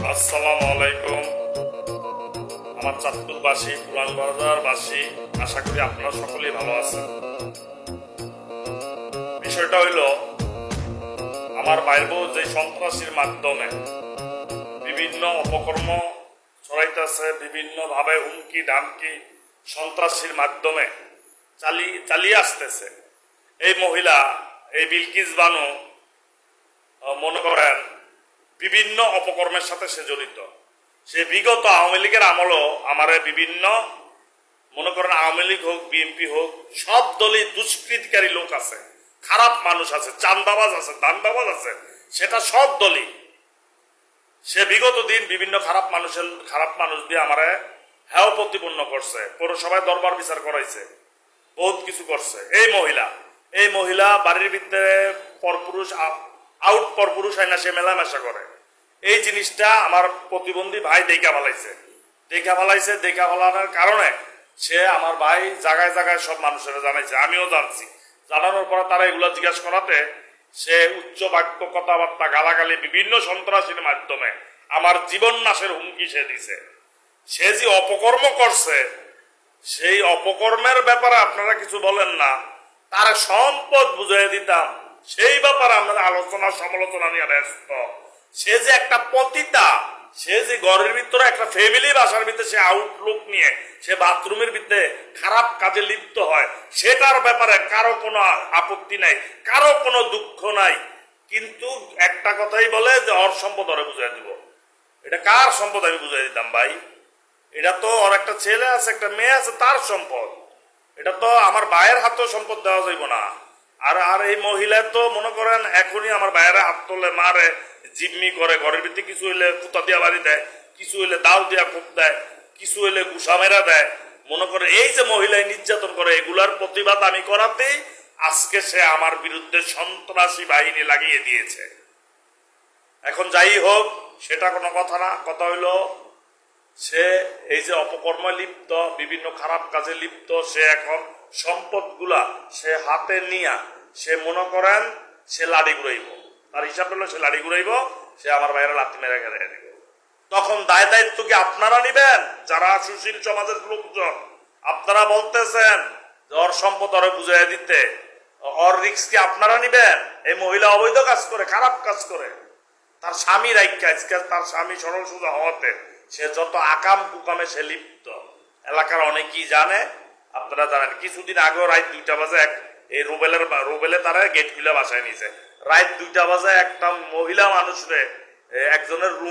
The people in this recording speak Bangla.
আসসালামু আলাইকুম। আমার চাঁদপুরবাসী, পুরান বাজারবাসী, আশা করি আপনারা সকলেই ভালো আছেন। বিষয়টা হইল, আমার ভাইয়ের বউ যে সন্ত্রাসীর মাধ্যমে বিভিন্ন অপকর্ম ছড়াইতেছে, বিভিন্নভাবে হুমকি ধামকি সন্ত্রাসীর মাধ্যমে চালিয়ে আসতেছে। এই মহিলা, এই বিলকিস বানু, মনে করেন বিভিন্ন অপকর্মের সাথে সে জড়িত। সে বিগত আওয়ামী লীগের আমলও আমার বিভিন্ন, মনে করেন আওয়ামী লীগ হোক, বিএনপি হোক, সব দলই দুষ্কৃতিকারী লোক আছে, খারাপ মানুষ আছে, চান্দাবাজ আছে, দানবাবাজ আছে, সেটা সব দলই। সে বিগত দিন বিভিন্ন খারাপ মানুষ দিয়ে আমারে হেয় প্রতিপন্ন করছে, পৌরসভায় দরবার বিচার করাইছে, বহুত কিছু করছে। এই মহিলা বাড়ির ভিতরে পরপুরুষ আউট পরপুরুষ হয় না, সে মেলামেশা করে। এই জিনিসটা আমার প্রতিবন্ধী ভাই দেখা ফেলানোর কারণে সে আমার ভাই জায়গায় জায়গায় সব মানুষের জানাইছে, আমিও জানছি। জানানোর পরে তারা এগুলো জিজ্ঞাসা করাতে সে উচ্চ বাক্য, কথাবার্তা, গালাগালি, বিভিন্ন সন্ত্রাসীর মাধ্যমে আমার জীবন নাশের হুমকি সে দিছে। সে যে অপকর্ম করছে, সেই অপকর্মের ব্যাপারে আপনারা কিছু বলেন না, তার সম্পদ বুঝিয়ে দিতাম, সেই ব্যাপারে আমরা আলোচনা সমালোচনা নিয়ে ব্যস্ত। সে যে একটা পতিতা, সে যে ঘরের ভিতরে একটা ফ্যামিলি, বাসার ভিতরে সে আউটলুক নিয়ে সে বাথরুমের ভিতরে খারাপ কাজে লিপ্ত হয়, সেটার ব্যাপারে কারো কোনো আপত্তি নাই, কারো কোনো দুঃখ নাই। কিন্তু একটা কথাই বলে যে ওর সম্পদ ওরে বুঝাই দিব। এটা কার সম্পদ আমি বুঝাই দিতাম ভাই? এটা তো ওর একটা ছেলে আছে, একটা মেয়ে আছে, তার সম্পদ। এটা তো আমার ভাইয়ের হাতেও সম্পদ দেওয়া যাইব না। আর এই মহিলা তো মনে করেন এখনই আমার ভাইয়েরা হাত তোলে, মারে, জিম্মি করে, ঘরের ভিতরে কিছু হইলে কুতা দিয়া বাড়ি দেয়, কিছু হইলে দাও দিয়া কোপ দেয়, কিছু হইলে গুসা মেরা দেয়। মনে করে এই যে মহিলায় নির্যাতন করে, এগুলার প্রতিবাদ আমি করাতেই আজকে সে আমার বিরুদ্ধে সন্ত্রাসী বাহিনী লাগিয়ে দিয়েছে। এখন যাই হোক, সেটা কোনো কথা না। কথা হইলো, সে এই যে অপকর্মে লিপ্ত, বিভিন্ন খারাপ কাজে লিপ্ত, সে এখন সম্পদগুলা সে হাতে নিয়া সে মনে করেন সে লাড়ি ঘুরাইব। তার হিসাব হলো সে লাড়ি ঘুরাইব, সে আমার বাইরে লাথি মেরে খেয়ে দিব। তখন দায় দায়িত্ব কি আপনারা নিবেন? যারা সুশীল সমাজের লোকজন, আপনারা বলতেছেন যে ওর সম্পদ ওরে বুঝাই দিতে, ওর রিস্ক কি আপনারা নিবেন? এই মহিলা অবৈধ কাজ করে, খারাপ কাজ করে, তার স্বামী তার স্বামী সরল সোজা হওয়াতে সে যত আকাম কুকামে সে লিপ্ত, এলাকার অনেকেই জানে, আপনারা জানেন। কিছুদিন আগেও রাত 2টা বাজে এই রুবেলে তারা গেট খুলে বাসায় নিয়েছে। রাত 2টা বাজে একটা মহিলা মানুষরে একজনের রুম